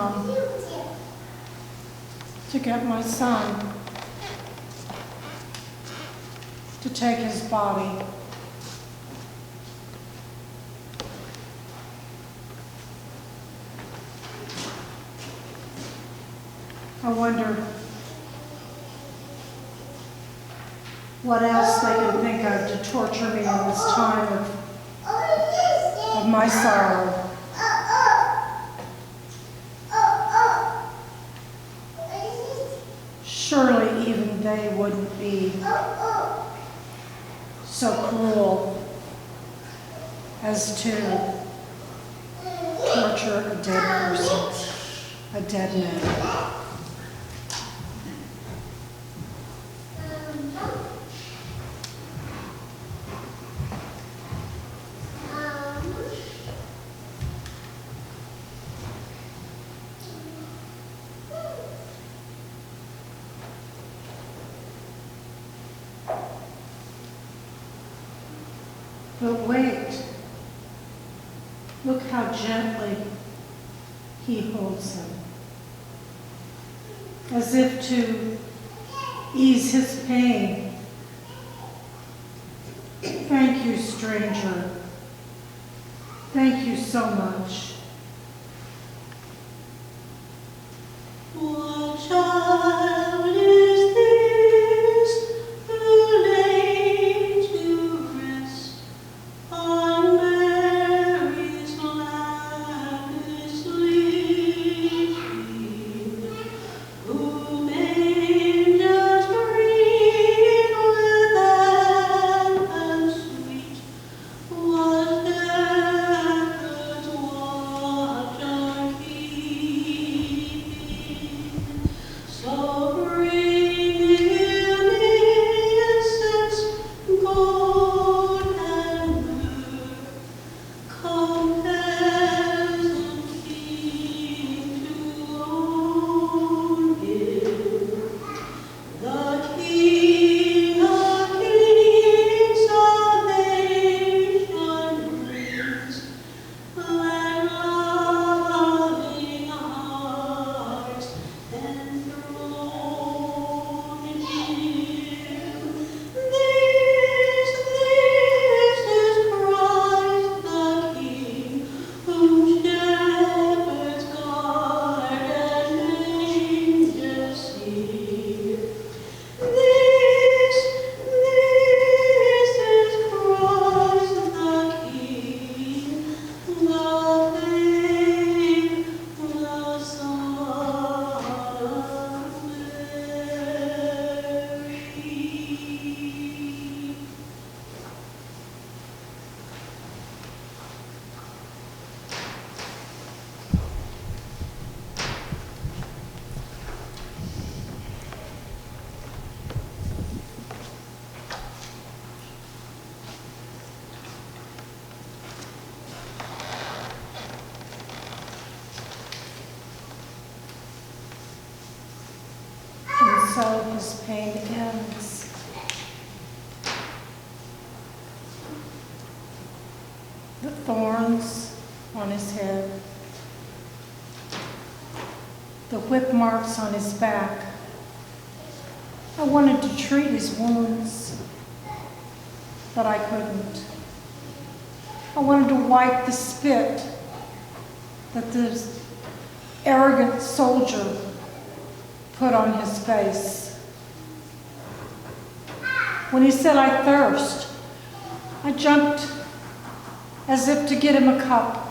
come to get my son to take his body. I wonder what else they can think of to torture me in this time of my sorrow. Surely even they wouldn't be so cruel as to torture a dead person, a dead man. But wait, look how gently he holds him, as if to ease his pain. Thank you, stranger. Thank you so much. What child is this who lay to rest on Mary's lap is sleeping? Whom angels greet with anthem sweet? What shepherds watch are keeping? So bring him incense, gold and myrrh, come peasant king to own him. The King of Kings salvation brings, let loving hearts enthrone him. This is Christ the King, whom shepherds guard and angels sing. This is Christ the King, the faithful Son of Mary. And so his pain ends. The thorns on his head, the whip marks on his back. I wanted to treat his wounds, but I couldn't. I wanted to wipe the spit that this arrogant soldier put on his face. When he said, "I thirst," I jumped as if to get him a cup,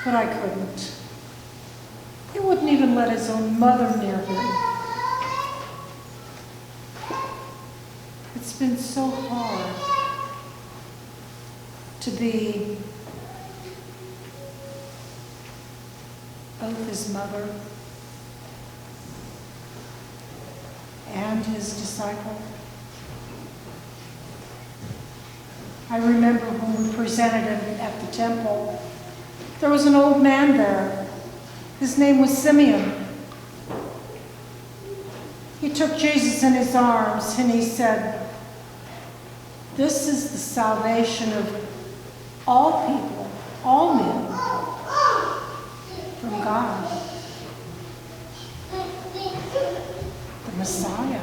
but I couldn't. He wouldn't even let his own mother near him. It's been so hard to be both his mother and his disciple. I remember when we presented him at the temple, there was an old man there. His name was Simeon. He took Jesus in his arms and he said, "This is the salvation of all people, all men. from God, the Messiah.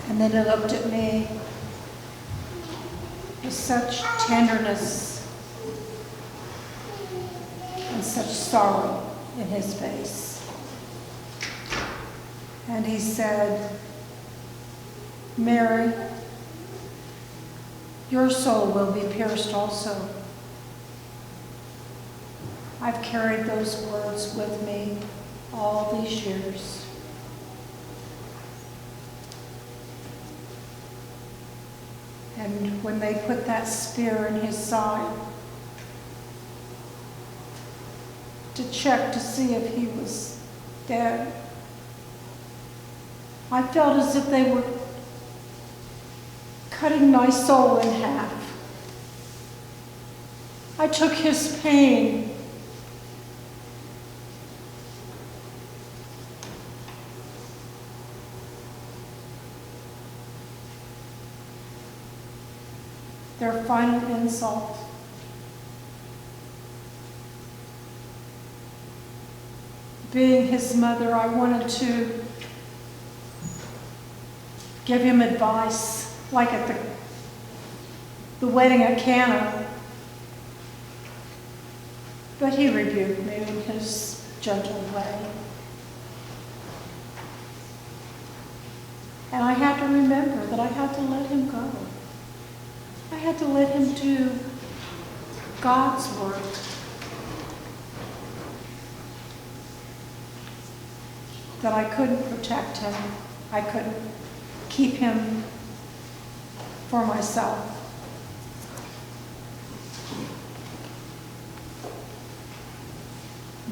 And then he looked at me with such tenderness and such sorrow in his face. And he said, Mary, your soul will be pierced also. I've carried those words with me all these years. And when they put that spear in his side to check to see if he was dead, I felt as if they were cutting my soul in half. I took his pain their final insult. Being his mother, I wanted to give him advice, like at the wedding at Cana. But he rebuked me in his gentle way. And I had to remember that I had to let him go. I had to let him do God's work. That I couldn't protect him. I couldn't keep him for myself.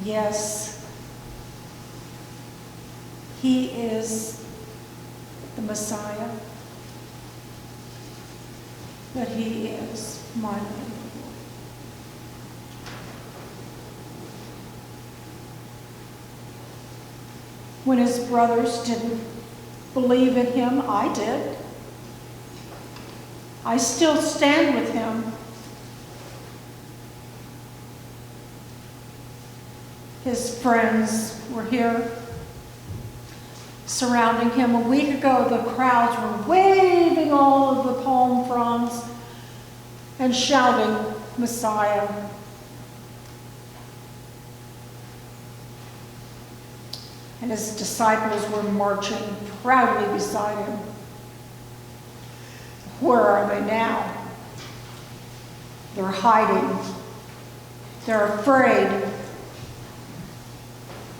Yes, he is the Messiah. But he is my Lord. When his brothers didn't believe in him, I did. I still stand with him. His friends were here surrounding him. A week ago, the crowds were waving all of the palm fronds and shouting, Messiah. And his disciples were marching proudly beside him. Where are they now? They're hiding. They're afraid.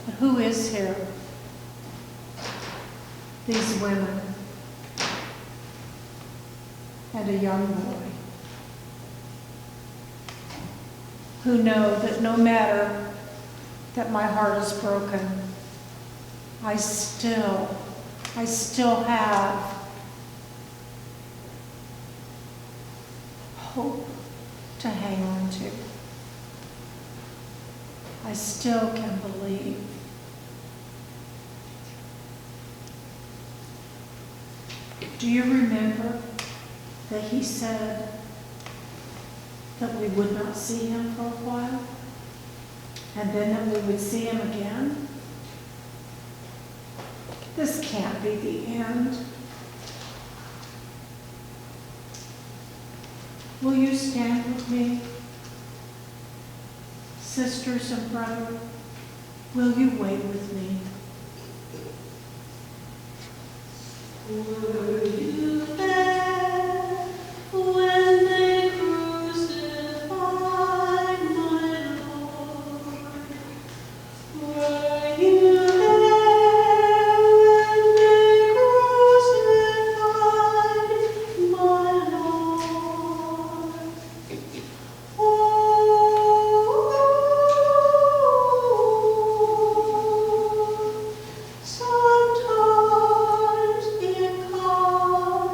But who is here? These women and a young boy who know that no matter that my heart is broken, I still have hope to hang on to. I still can believe. Do you remember that he said that we would not see him for a while, and then that we would see him again? This can't be the end. Will you stand with me? Sisters and brother, will you wait with me? Were you there when they crucified my Lord? Were you there when they crucified my Lord? Oh, sometimes it comes.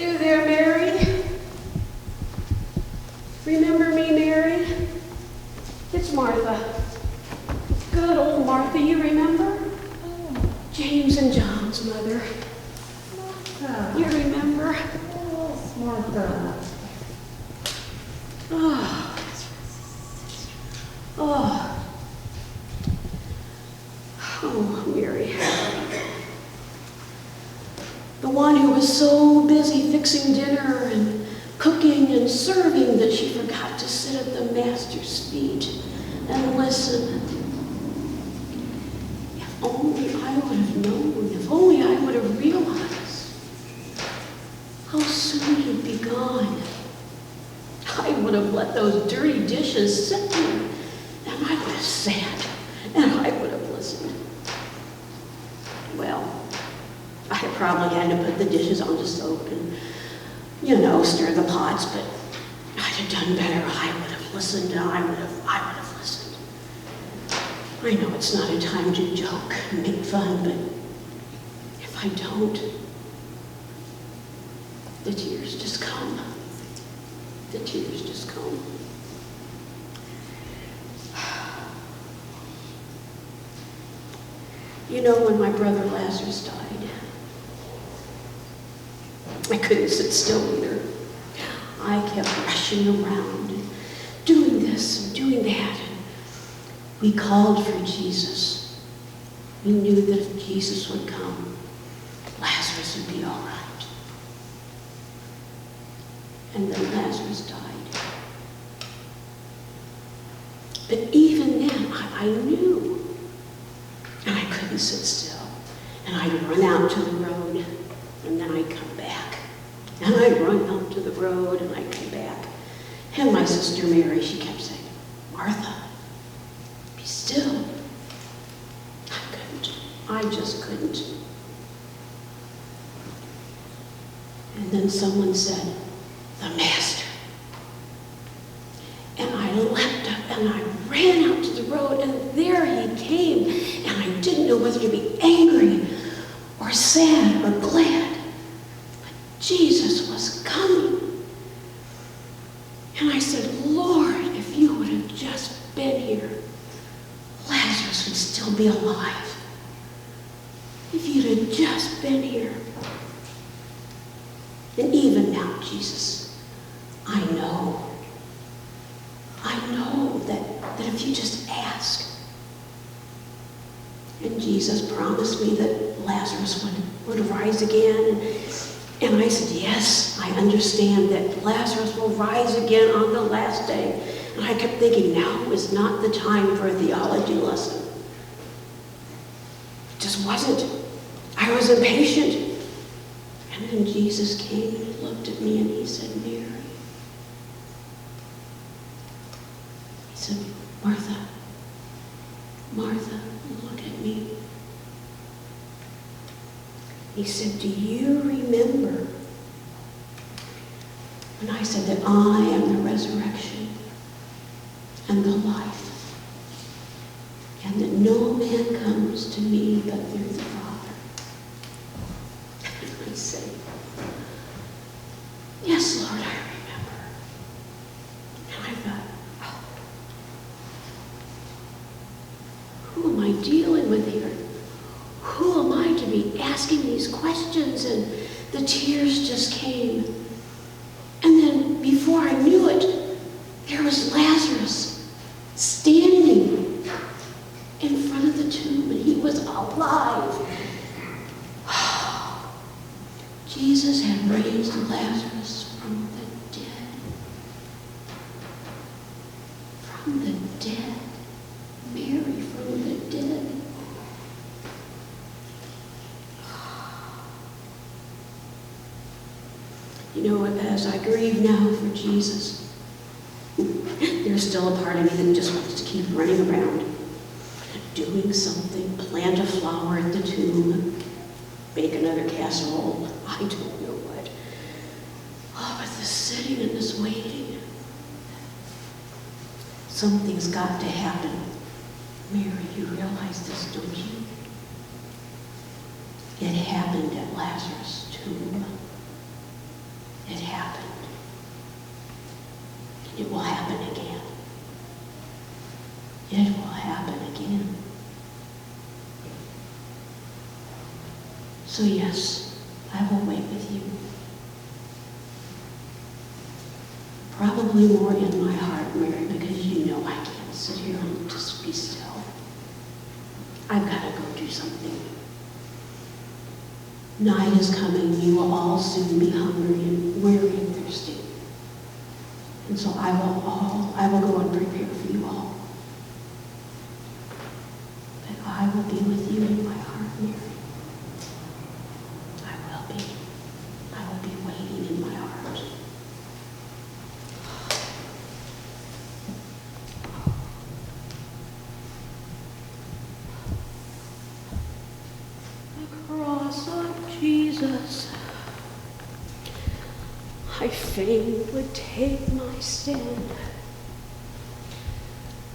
You there, Mary? Remember me, Mary? It's Martha. Good old Martha, you remember? James and John's mother. You remember? Yes, Martha. Oh. Oh. Oh, Mary. The one who was so busy fixing dinner and cooking and serving that she forgot to sit at the Master's feet and listen. If only I would have known, if only I would have realized how soon he'd be gone. I would have let those dirty dishes sit there, and I would have sat, and I would have listened. Well, I probably had to put the dishes on the soap and, stir the pots, but I'd have done better. I would have listened, and I would have listened. I know it's not a time to joke and make fun, but if I don't, the tears just come. The tears just come. When my brother Lazarus died, I couldn't sit still either. I kept rushing around and doing this and doing that. And we called for Jesus. We knew that if Jesus would come, Lazarus would be all right. And then Lazarus died. But even then, I knew. And I couldn't sit still. And I'd run out to the road, and then I'd come back. And I'd run out to the road, and I'd come back. And my sister Mary, she kept saying, Martha, be still. I couldn't. I just couldn't. And then someone said, the Master. And I leapt up and I ran out to the road, and there he came. And I didn't know whether to be angry or sad or glad. But Jesus was coming. And I said, Lord, if you would have just been here, Lazarus would still be alive. If you'd have just been here. And even now, Jesus, I know that if you just ask. And Jesus promised me that Lazarus would rise again. And I said, yes, I understand that Lazarus will rise again on the last day. And I kept thinking, now is not the time for a theology lesson. It just wasn't. I was impatient. And then Jesus came and he looked at me and he said, Mary. He said, Martha, Martha, look at me. He said, do you remember when I said that I am the resurrection and the life, and that no man comes to me but through the Father? And I said, yes, Lord, I remember. And I thought, oh, who am I dealing with here? Who am I to be asking these questions? And the tears just came. And then before I knew it, there was Lazarus standing in front of the tomb, and he was alive. Jesus had raised Lazarus from the dead. From the dead. Mary from the dead. As I grieve now for Jesus, there's still a part of me that just wants to keep running around, doing something, plant a flower at the tomb, bake another casserole, I don't know what. Oh, but this sitting and this waiting, something's got to happen. Mary, you realize this, don't you? It happened at Lazarus' tomb. it will happen again. It will happen again. So yes, I will wait with you. Probably more in my heart, Mary, because you know I can't sit here and just be still. I've got to go do something. Night is coming. You will all soon be hungry and weary and thirsty. And so I will go and prepare for you all. But I will be with you in my heart, Mary. I will be waiting in my heart. The cross of Jesus, I fain would take my stand.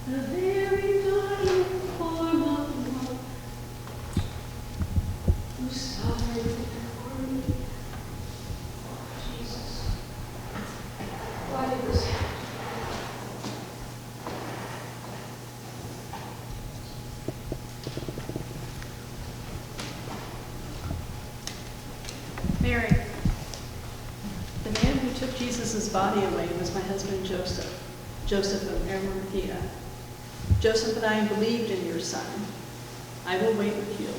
The very dying form of one who suffered for me. Oh, Jesus, why did this happen? Mary, the man who took Jesus' body away was my husband Joseph of Arimathea. Joseph and I believed in your son. I will wait with you.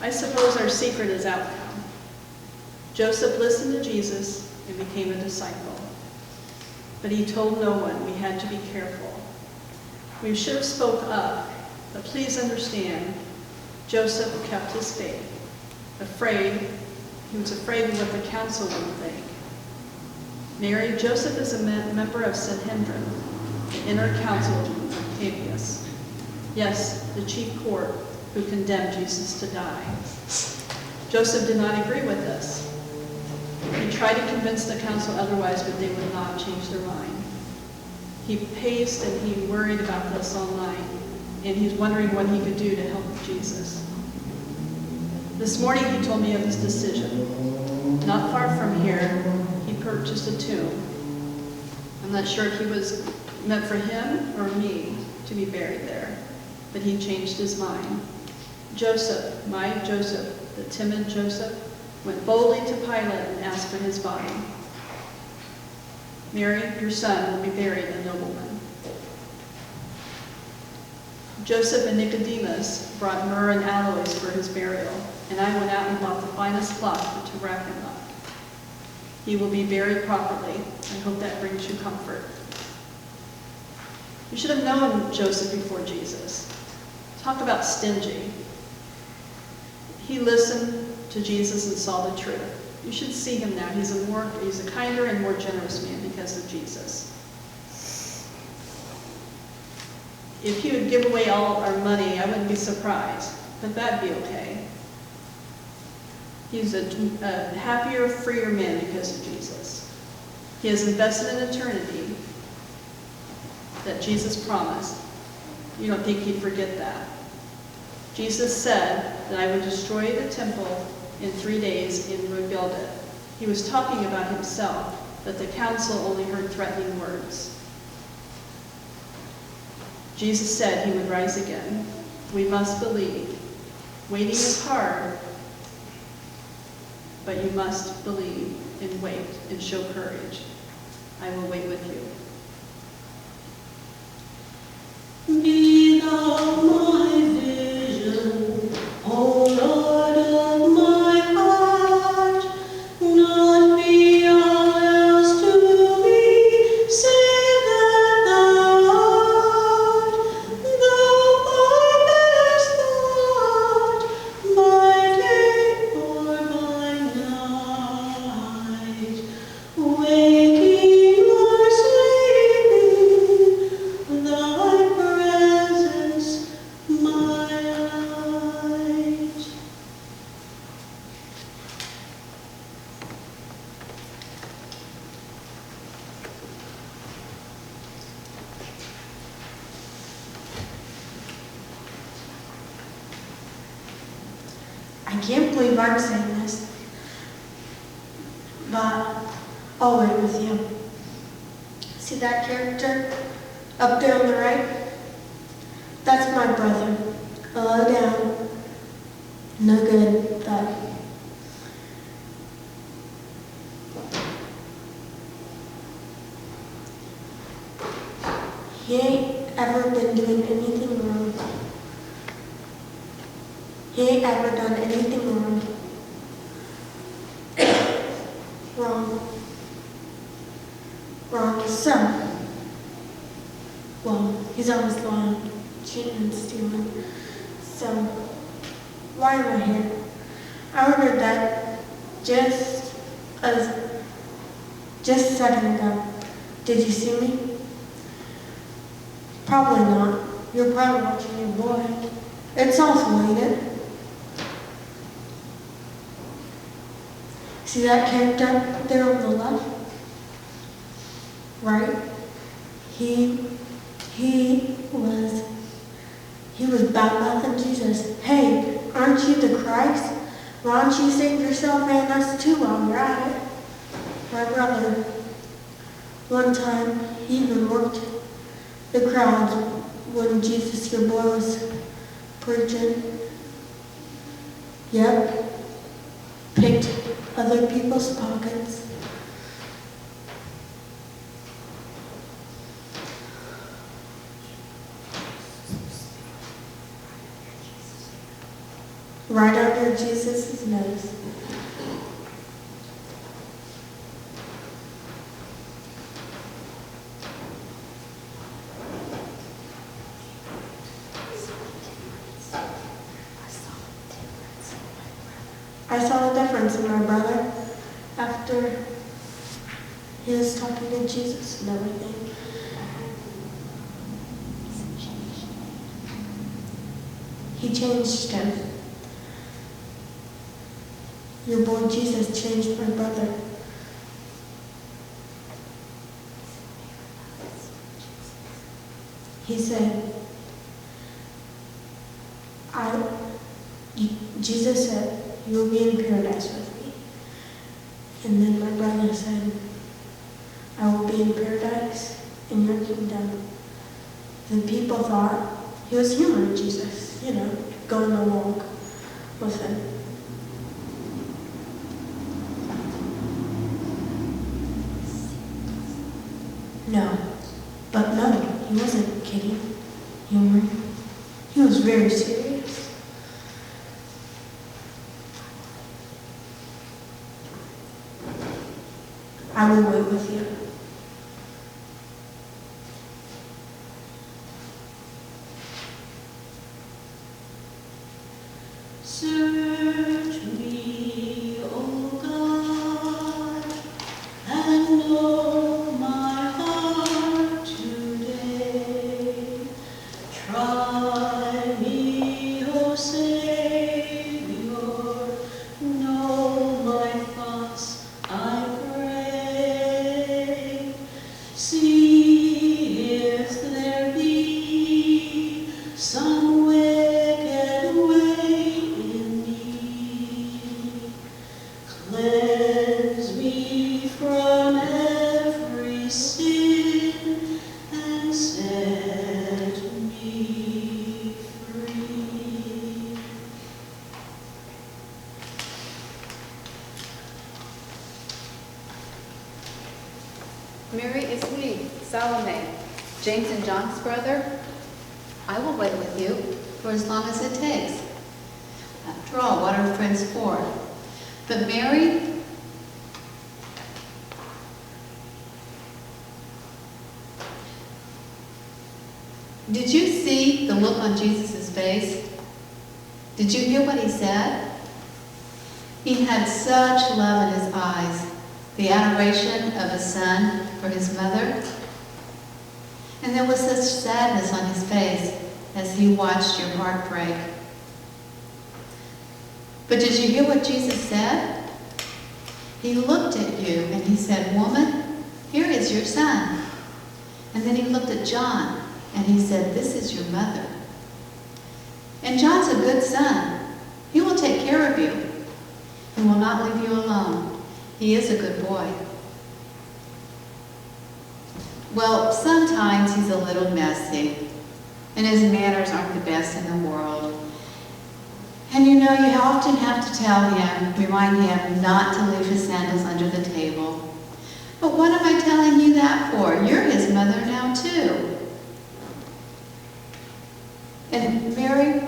I suppose our secret is out now. Joseph listened to Jesus and became a disciple. But he told no one. We had to be careful. We should have spoke up, but please understand, Joseph kept his faith. He was afraid of what the council would think. Mary, Joseph is a member of Sanhedrin, the inner council of Octavius. Yes, the chief court who condemned Jesus to die. Joseph did not agree with this. He tried to convince the council otherwise, but they would not change their mind. He paced and he worried about this online, and he's wondering what he could do to help Jesus. This morning he told me of his decision. Not far from here, he purchased a tomb. I'm not sure if he was meant for him or me to be buried there, but he changed his mind. Joseph, my Joseph, the timid Joseph, went boldly to Pilate and asked for his body. Mary, your son, will be buried a nobleman. Joseph and Nicodemus brought myrrh and aloes for his burial, and I went out and bought the finest cloth to wrap him up. He will be buried properly. I hope that brings you comfort. You should have known Joseph before Jesus. Talk about stingy. He listened to Jesus and saw the truth. You should see him now. He's a kinder and more generous man because of Jesus. If he would give away all our money, I wouldn't be surprised, but that'd be okay. He's a happier, freer man because of Jesus. He has invested in eternity that Jesus promised. You don't think he'd forget that. Jesus said that I would destroy the temple in 3 days and rebuild it. He was talking about himself, but the council only heard threatening words. Jesus said he would rise again. We must believe. Waiting is hard, but you must believe and wait and show courage. I will wait with you. Be thou my vision, O Lord of my heart, not be all else to me, save that thou art. Thou my best thought, by day or by night, waking or sleeping, thy presence my light. I can't believe I'm saying this, but I'll wait with you. See that character up there on the right? That's my brother. A low down, no good guy. He ain't ever been doing anything wrong. He ain't ever done anything wrong. Wrong. So, well, he's always lying, cheating and stealing. So, why am I here? I ordered that just a second ago. Did you see me? Probably not. You're probably watching your boy. It's awful, ain't it? See that character up there on the left? Right? He was bad-mouthing Jesus. Hey, aren't you the Christ? Why don't you save yourself and us too while you're at it? My brother, one time, he even worked the crowd when Jesus, your boy, was preaching. Yep. Picked other people's pockets. Right under Jesus' nose. I saw a difference in my brother after he was talking to Jesus and everything. He changed him. Your boy Jesus changed my brother. He said, Jesus said, you will be in paradise with me. And then my brother said, I will be in paradise in your kingdom. The people thought he was humoring Jesus, going along with him. No, he wasn't kidding, humoring. He was very serious. I will wait with you. Search me, O God, and know my heart today. Try me, O Savior, know my thoughts, I pray. See if there be some wicked way in me. Cleanse me from every sin and set me free. Mary is we, Salome, James and John's brother. I will wait with you for as long as it takes. After all, what are friends for? But Mary, did you see the look on Jesus' face? Did you hear what he said? He had such love in his eyes, the adoration of a son for his mother. And there was such sadness on his face as he watched your heart break. But did you hear what Jesus said? He looked at you and he said, "Woman, here is your son." And then he looked at John and he said, "This is your mother." And John's a good son. He will take care of you. He will not leave you alone. He is a good boy. Well, sometimes he's a little messy, and his manners aren't the best in the world. And you know, you often have to tell him, remind him not to leave his sandals under the table. But what am I telling you that for? You're his mother now, too. And Mary,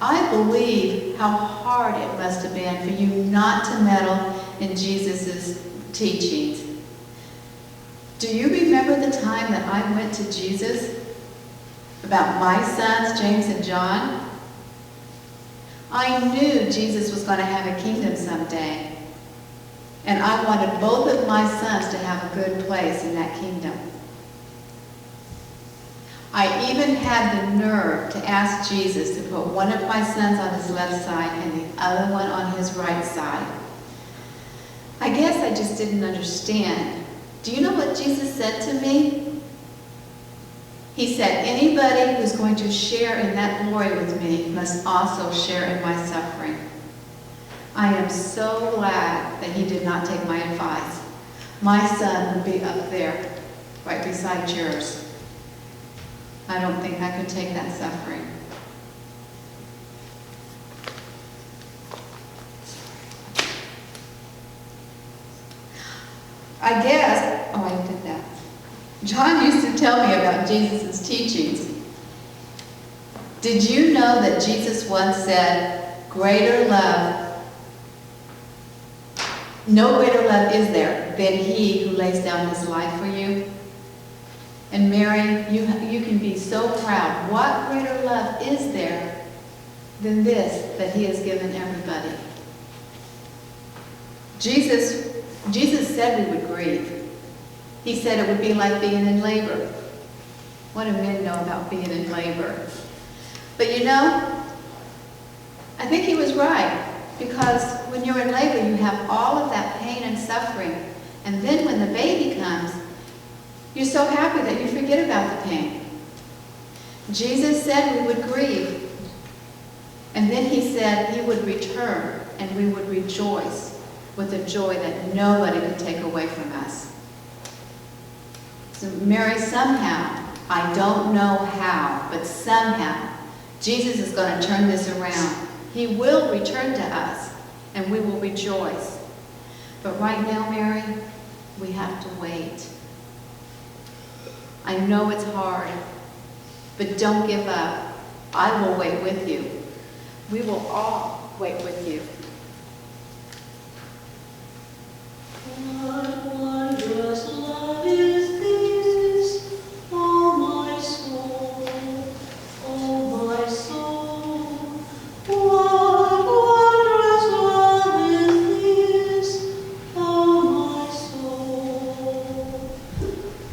I believe how hard it must have been for you not to meddle in Jesus' teachings. Do you remember the time that I went to Jesus about my sons, James and John? I knew Jesus was going to have a kingdom someday. And I wanted both of my sons to have a good place in that kingdom. I even had the nerve to ask Jesus to put one of my sons on his left side and the other one on his right side. I guess I just didn't understand. Do you know what Jesus said to me? He said, anybody who's going to share in that glory with me must also share in my suffering. I am so glad that he did not take my advice. My son would be up there, right beside yours. I don't think I could take that suffering. I guess, oh, I did that. John used to tell me about Jesus' teachings. Did you know that Jesus once said, greater love, no greater love is there than he who lays down his life for you? And Mary, you can be so proud. What greater love is there than this that he has given everybody? Jesus said we would grieve. He said it would be like being in labor. What do men know about being in labor? But you know, I think he was right, because when you're in labor, you have all of that pain and suffering. And then when the baby comes, you're so happy that you forget about the pain. Jesus said we would grieve. And then he said he would return and we would rejoice with a joy that nobody could take away from us. So Mary, somehow, I don't know how, but somehow, Jesus is going to turn this around. He will return to us, and we will rejoice. But right now, Mary, we have to wait. I know it's hard, but don't give up. I will wait with you. We will all wait with you. What wondrous love is this, oh my soul, oh my soul. What wondrous love is this, oh my soul.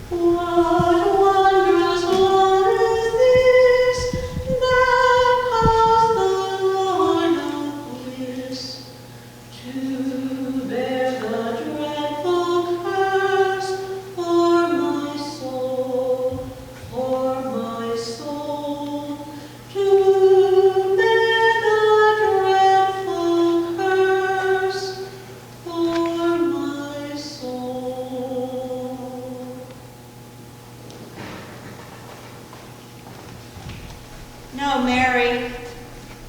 What wondrous love is this, that caused the Lord of bliss to bear the dreadful curse for my soul, to bear the dreadful curse for my soul. No, Mary,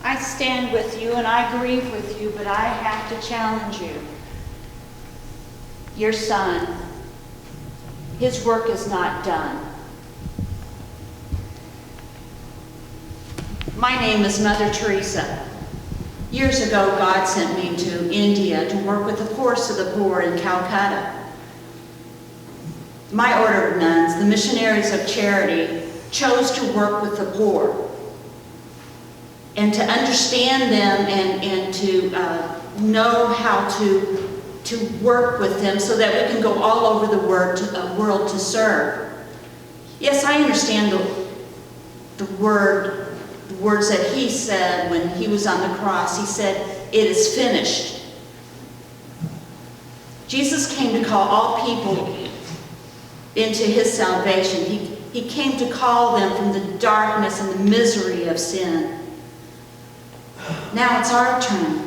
I stand with you and I grieve with you, but I have to challenge you. Your son, his work is not done. My name is Mother Teresa. Years ago, God sent me to India to work with the poorest of the poor in Calcutta. My order of nuns, the Missionaries of Charity, chose to work with the poor and to understand them and to know how to work with them so that we can go all over the world to serve. Yes, I understand the words that he said when he was on the cross. He said, "It is finished." Jesus came to call all people into his salvation. He came to call them from the darkness and the misery of sin. Now it's our turn.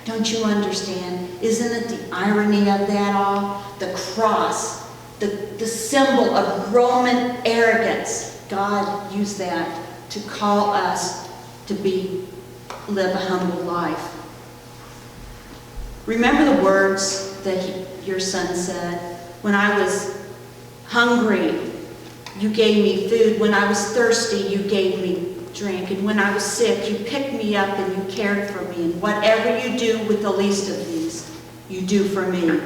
Don't you understand? Isn't it the irony of that all? The cross the symbol of Roman arrogance. God used that to call us to live a humble life. Remember the words that your son said, "When I was hungry, you gave me food. When I was thirsty, you gave me drink. And when I was sick, you picked me up and you cared for me. And whatever you do with the least of these, you do for me."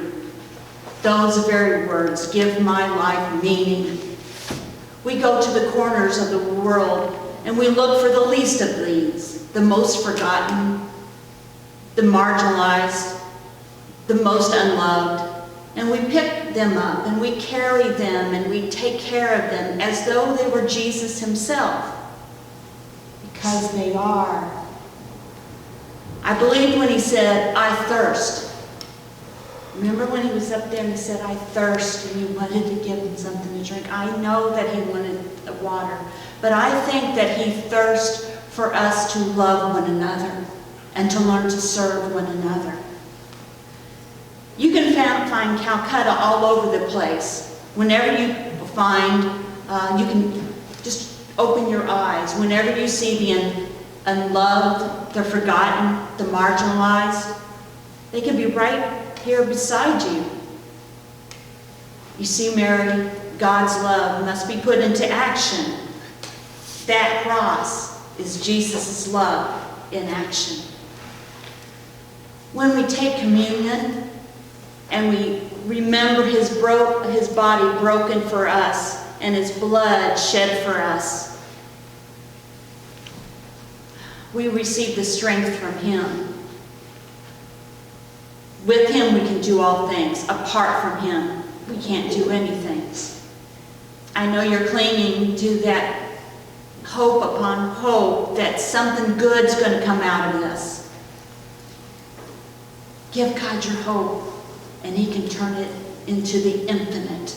Those very words give my life meaning. We go to the corners of the world and we look for the least of these, the most forgotten, the marginalized, the most unloved, and we pick them up and we carry them and we take care of them as though they were Jesus himself, because they are. I believed when he said, "I thirst." Remember when he was up there and he said, "I thirst," and you wanted to give him something to drink? I know that he wanted the water, but I think that he thirsts for us to love one another and to learn to serve one another. You can find Calcutta all over the place. Whenever you find, you can just open your eyes. Whenever you see the unloved, the forgotten, the marginalized, they can be right here beside you. You see, Mary, God's love must be put into action. That cross is Jesus' love in action. When we take communion and we remember his body broken for us and his blood shed for us, we receive the strength from him. With him we can do all things. Apart from him, we can't do anything. I know you're clinging to that hope upon hope that something good's going to come out of this. Give God your hope, and he can turn it into the infinite.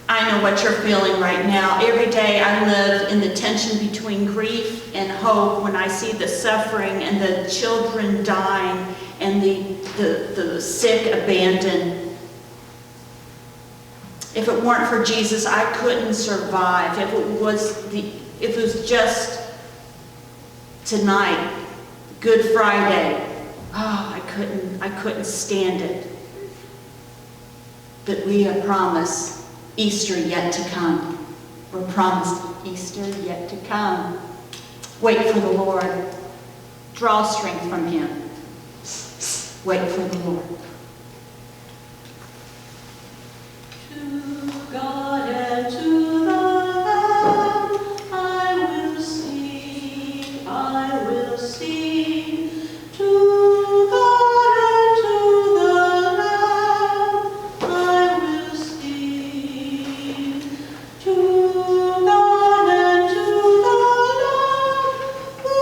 I know what you're feeling right now. Every day I live in the tension between grief and hope when I see the suffering and the children dying and the sick abandoned. If it weren't for Jesus, I couldn't survive. If it was just tonight, Good Friday, I couldn't stand it. But we are promised Easter yet to come. We're promised Easter yet to come. Wait for the Lord. Draw strength from him. Wait for the Lord. To God and to the Lamb I will sing, I will sing. To God and to the Lamb I will sing. To God and to the Lamb, who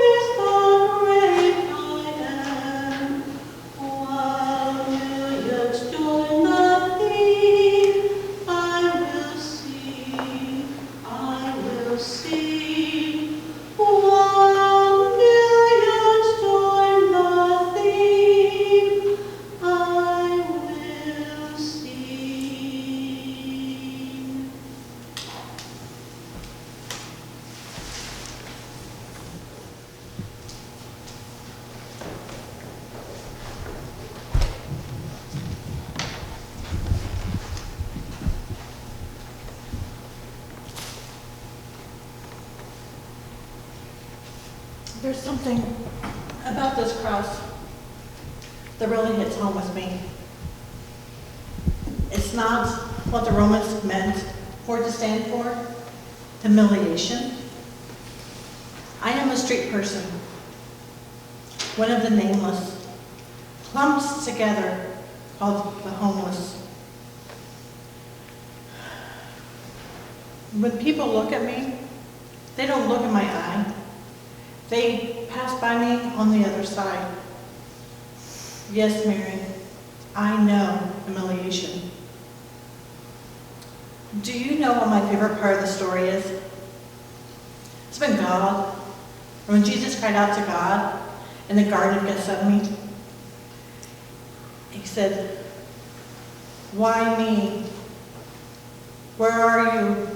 is the great I am. While millions join the theme, I will sing, I will sing. While millions join the theme, I will sing. There's something about this cross that really hits home with me. It's not what the Romans meant for it to stand for, humiliation. I am a street person, one of the nameless, clumped together, called the homeless. When people look at me, they don't look in my eye. They pass by me on the other side. Yes, Mary, I know humiliation. Do you know what my favorite part of the story is? It's when God, when Jesus cried out to God in the Garden of Gethsemane, he said, Why me? Where are you?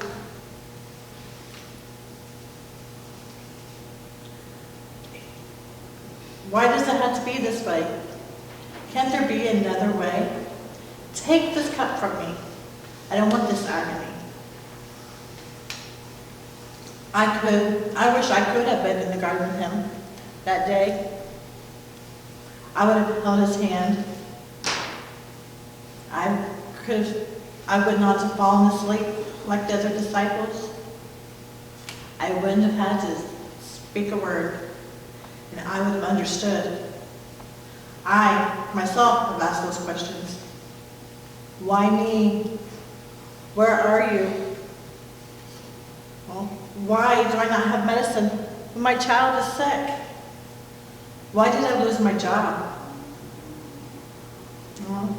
Why does it have to be this way? Can't there be another way? Take this cup from me. I don't want this agony. I wish I could have been in the garden with him that day. I would have held his hand. I would not have fallen asleep like the other disciples. I wouldn't have had to speak a word, and I would have understood. I, myself, have asked those questions. Why me? Where are you? Well, why do I not have medicine when my child is sick? Why did I lose my job? Well,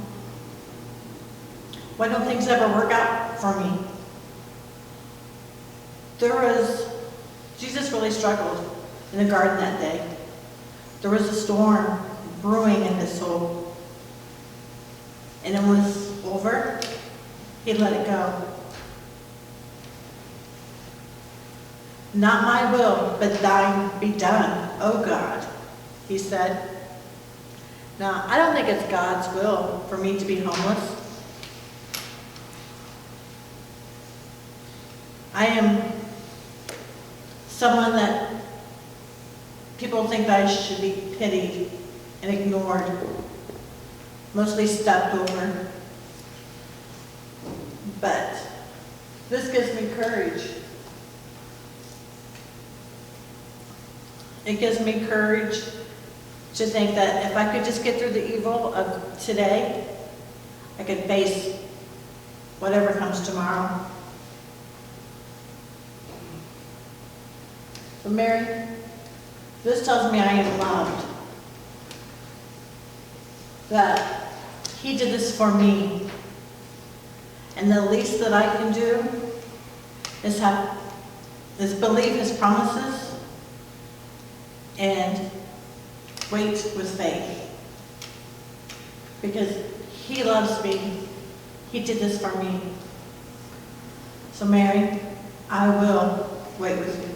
why don't things ever work out for me? Jesus really struggled in the garden that day. There was a storm brewing in his soul. And it was over. He let it go. Not my will, but thine be done, O God, he said. Now, I don't think it's God's will for me to be homeless. I am someone that people think that I should be pitied and ignored, mostly stepped over. But this gives me courage. It gives me courage to think that if I could just get through the evil of today, I could face whatever comes tomorrow. So Mary, this tells me I am loved. That he did this for me. And the least that I can do is believe his promises and wait with faith. Because he loves me. He did this for me. So Mary, I will wait with you.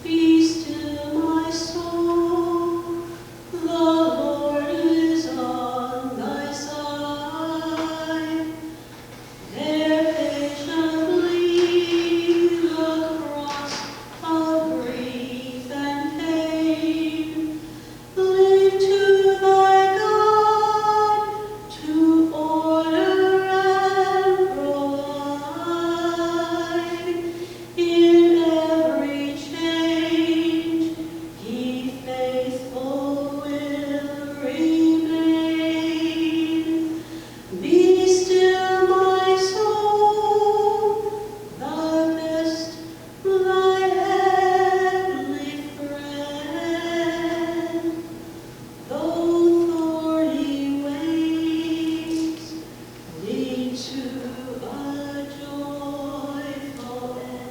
Be still, my soul, the Lord is on thy side. There patiently the cross of grief and pain, lead to thy God to order and provide. In every change, he faithful will remain. Be still, my soul, thou best, thy heavenly friend. Though thorny ways lead to a joyful end.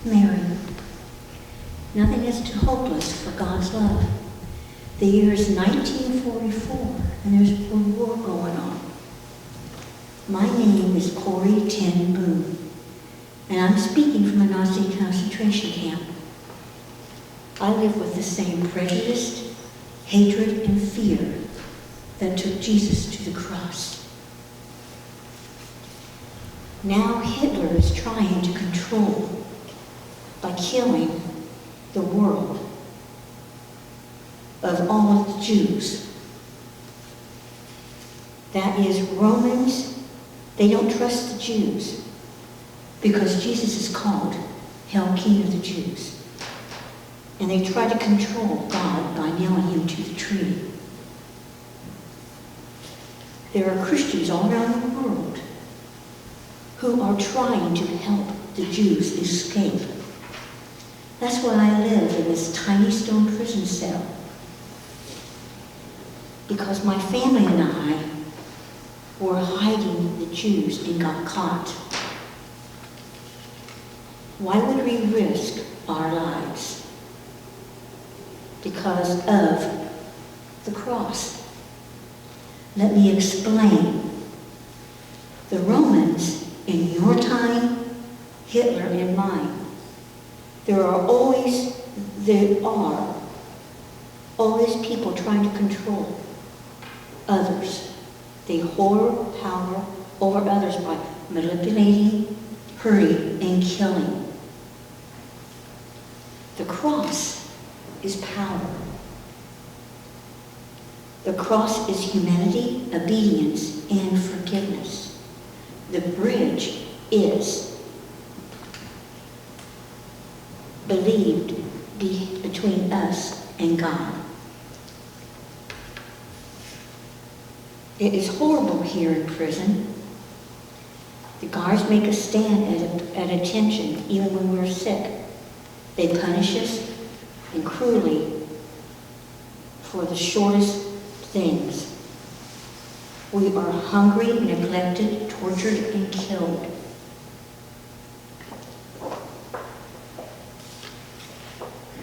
Mary, nothing is too hopeless for God's love. The year is 1944, and there's a war going on. My name is Corrie ten Boom, and I'm speaking from a Nazi concentration camp. I live with the same prejudice, hatred, and fear that took Jesus to the cross. Now Hitler is trying to control by killing the world of all of the Jews. That is, Romans, they don't trust the Jews because Jesus is called Hell King of the Jews. And they try to control God by nailing him to the tree. There are Christians all around the world who are trying to help the Jews escape. That's why I live in this tiny stone prison cell. Because my family and I were hiding the Jews and got caught. Why would we risk our lives? Because of the cross. Let me explain. The Romans in your time, Hitler in mine, there are always people trying to control others. They hoard power over others by manipulating, hurting, and killing. The cross is power. The cross is humanity, obedience, and forgiveness. The bridge is believed between us and God. It is horrible here in prison. The guards make us stand at attention even when we're sick. They punish us and cruelly for the shortest things. We are hungry, neglected, tortured, and killed.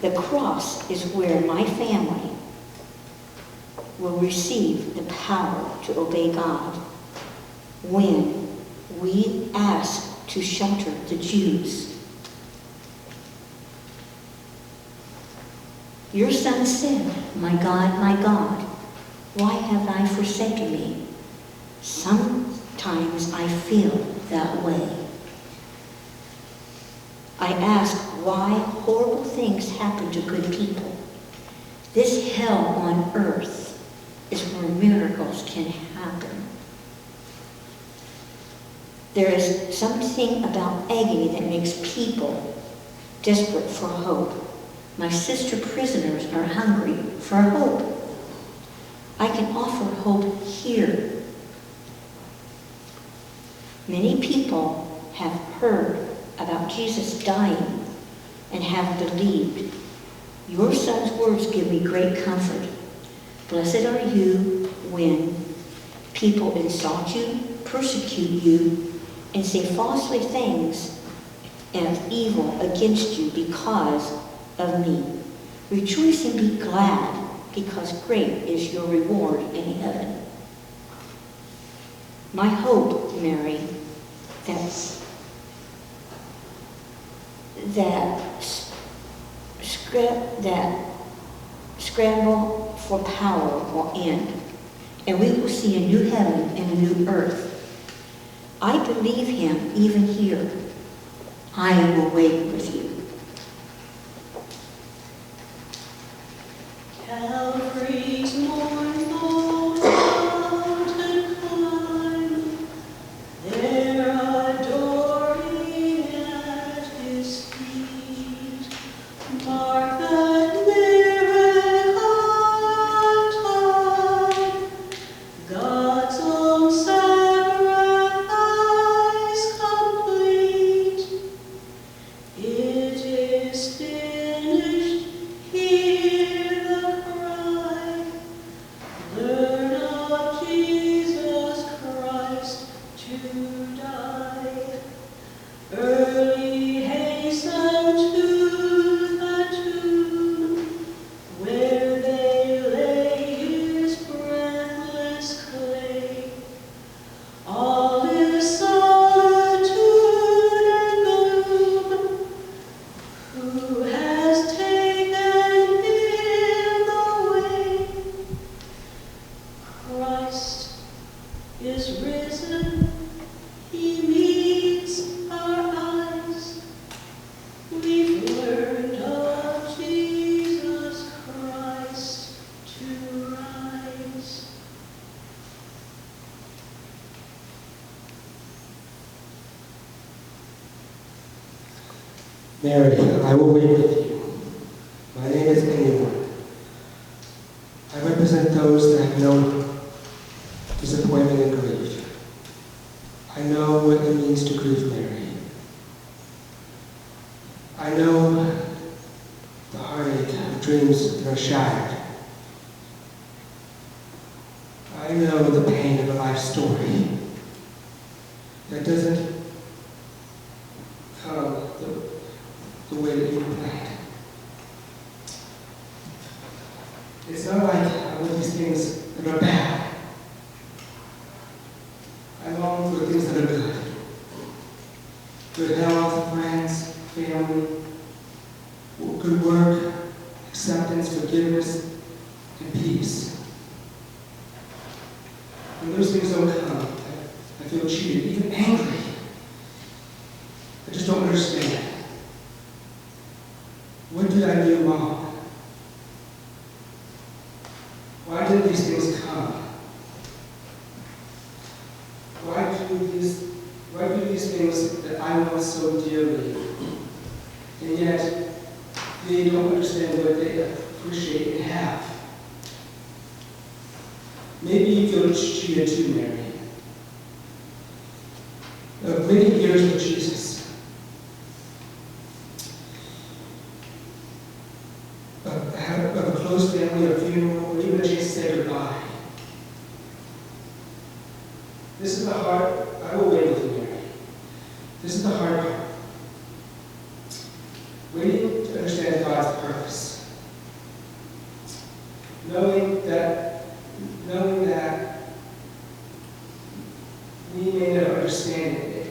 The cross is where my family will receive the power to obey God when we ask to shelter the Jews. Your son said, my God, why have I forsaken me? Sometimes I feel that way. I ask why horrible things happen to good people. This hell on earth is where miracles can happen. There is something about agony that makes people desperate for hope. My sister prisoners are hungry for hope. I can offer hope here. Many people have heard about Jesus dying and have believed. Your son's words give me great comfort. Blessed are you when people insult you, persecute you, and say falsely things and evil against you because of me. Rejoice and be glad, because great is your reward in heaven. My hope, Mary, that scramble for power will end, and we will see a new heaven and a new earth. I believe him even here. I will wait with you. Calvary's mournful mountain climb, there adoring at his feet, mark that miracle time, God's own sacrifice complete. In Mary, I will wait with you. My name is Anyone. I represent those that have known disappointment and grief. I know what it means to grieve, Mary. I know the heartache of dreams that are shattered. I know the pain of a life story that doesn't come the way that you planned. It's not like I want these things that are bad. I long for things that are good. Good health, friends, family, good work, acceptance, forgiveness, and peace. When those things don't come, I feel cheated, even angry. I just don't understand. What did I do wrong? Why did these things come? Why do these things that I want so dearly, and yet they don't understand what they appreciate and have? Maybe you feel cheated too, Mary. Of many years with Jesus, of a close family, a funeral, or even a chance to say goodbye. This is the hard, I will wait with you, Mary. This is the hard part. Waiting to understand God's purpose. Knowing that we may not understand it,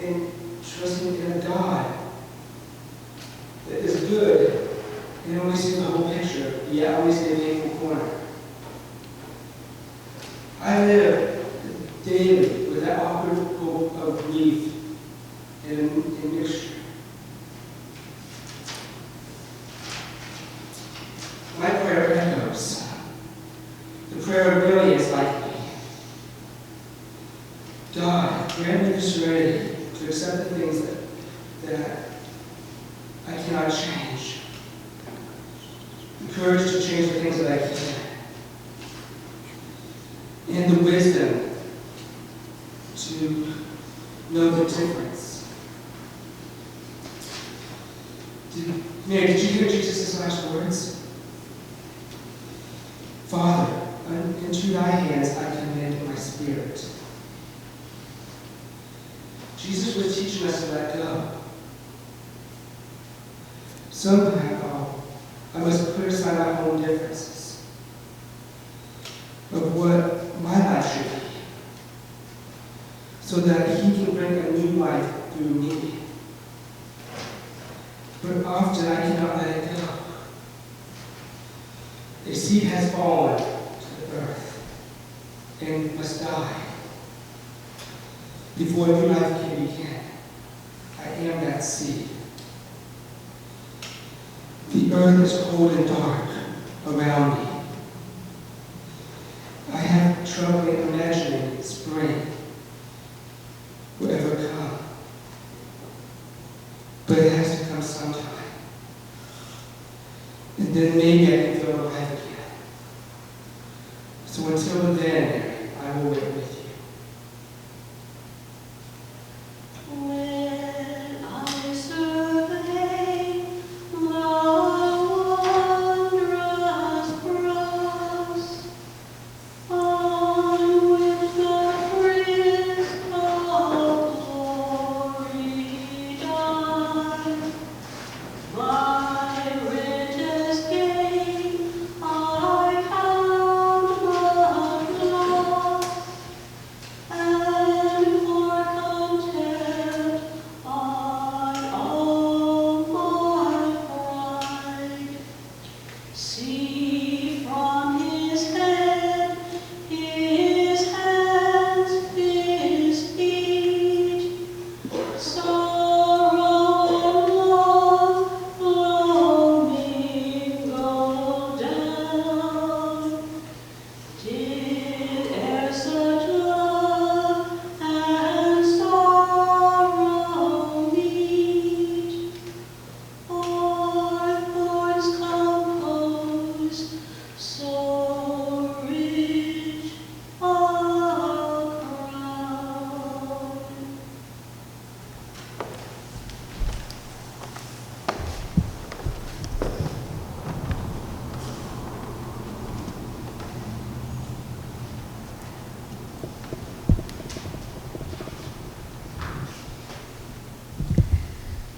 and trusting in a God that is good and only sees the whole picture, yet only sees a painful corner. I live daily with that awkward hope of grief and mixture. My prayer echoes the prayer of millions like me. God, grant me the serenity to accept the things that I cannot change. The courage to change the things that I can. And the wisdom to know the difference. Mary, did you hear Jesus' last words? Father, into thy hands I commend my spirit. Jesus was teaching us to let go. Somehow, I must put aside my own differences of what my life should be, so that he can bring a new life through me. But often I cannot let it go. A seed has fallen to the earth and must die before new life can begin. I am that seed. The earth is cold and dark around me. I have trouble imagining spring will ever come. But it has to come sometime. And then maybe I can feel alive again. So until then, I will wait with you. When I survey the wondrous cross on which the Prince of Glory died, my richest gain I count but loss.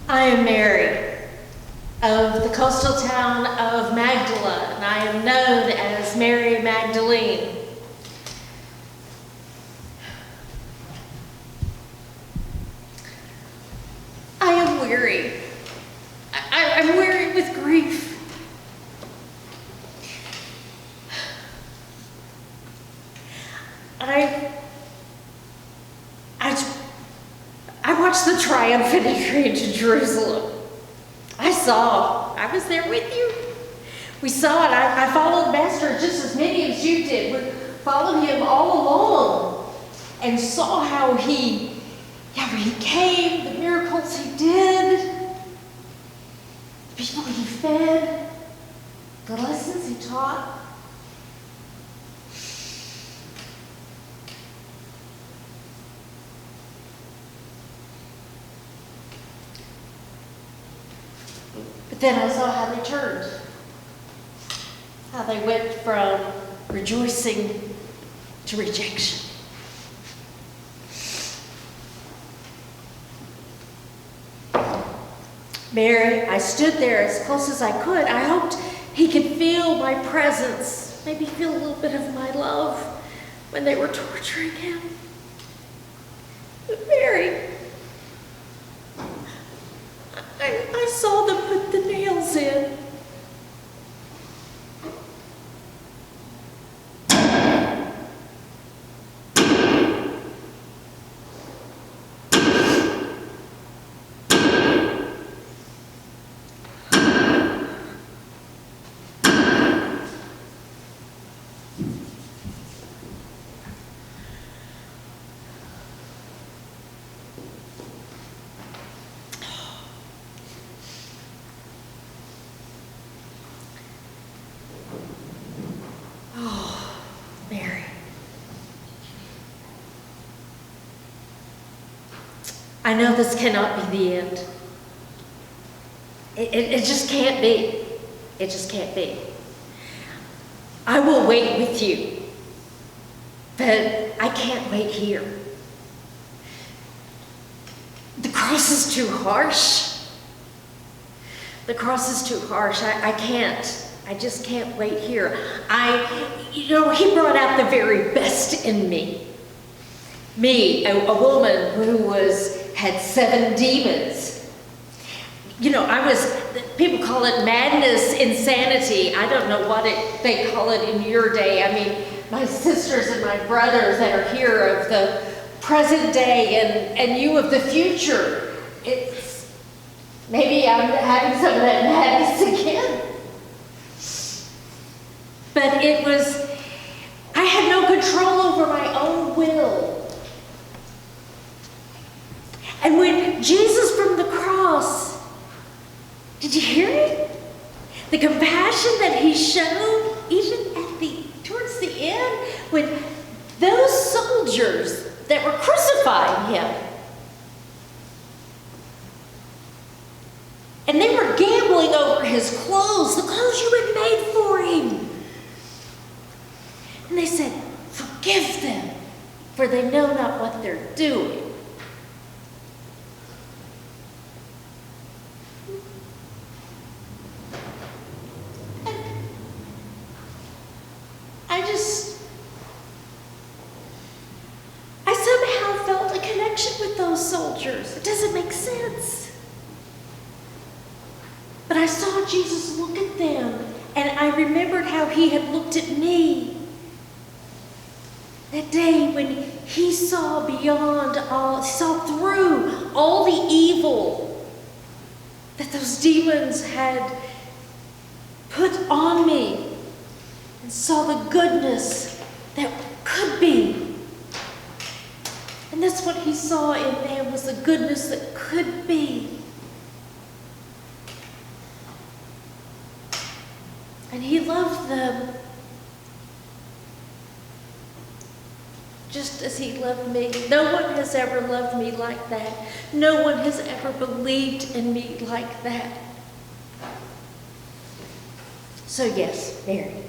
I am Mary of the coastal town of Magdala, and I am known as Mary Magdalene. I am weary. I'm weary with grief. I watched the triumphant entry into Jerusalem. I was there with you. We saw it. I followed Master just as many as you did. We followed him all along and saw how he came, the miracles he did, the people he fed, the lessons he taught. But then I saw how they turned, how they went from rejoicing to rejection. Mary, I stood there as close as I could. I hoped he could feel my presence, maybe feel a little bit of my love when they were torturing him. But Mary, I saw them put the nails in. Mary. I know this cannot be the end. It just can't be. It just can't be. I will wait with you, but I can't wait here. The cross is too harsh. The cross is too harsh. I can't. I just can't wait here. He brought out the very best in me. Me, a woman who had 7 demons. People call it madness, insanity. I don't know what they call it in your day. I mean, my sisters and my brothers that are here of the present day and you of the future. Maybe I'm having some of that madness again. But I had no control over my own will. And when Jesus from the cross, did you hear it? The compassion that he showed, even towards the end, when those soldiers that were crucifying him, and they were gambling over his clothes, the clothes you had made for him. And they said, "Forgive them, for they know not what they're doing." And I somehow felt a connection with those soldiers. It doesn't make sense. But I saw Jesus look at them, and I remembered how he had looked at me. That day when he saw through all the evil that those demons had put on me, and saw the goodness that could be. And that's what he saw in them, was the goodness that could be. And he loved them just as he loved me. No one has ever loved me like that. No one has ever believed in me like that. So yes, Mary,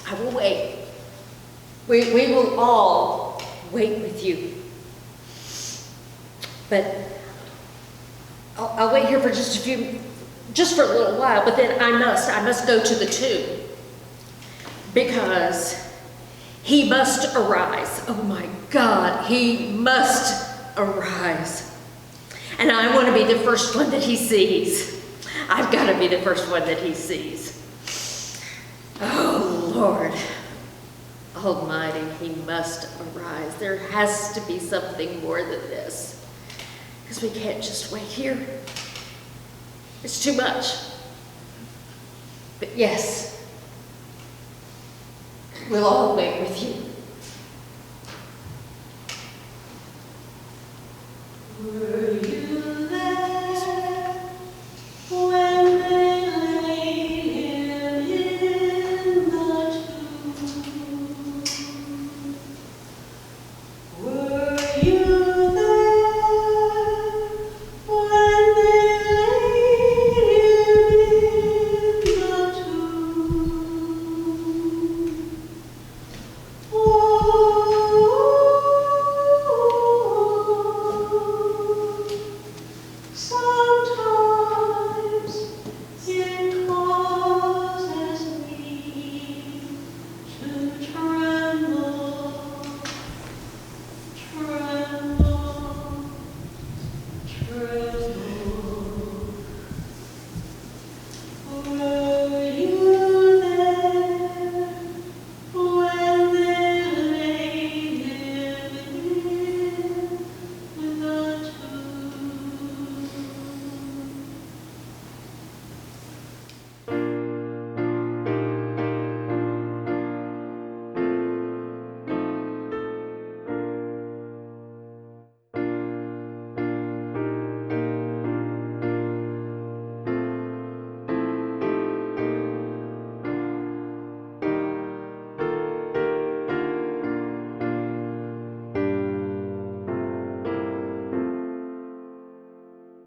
I will wait. We will all wait with you. But I'll wait here for just for a little while, but then I must go to the tomb. Because he must arise. Oh my God, he must arise. And I want to be the first one that he sees. I've got to be the first one that he sees. Oh Lord Almighty, he must arise. There has to be something more than this. Because we can't just wait here. It's too much. But yes, we'll all wait with you. Where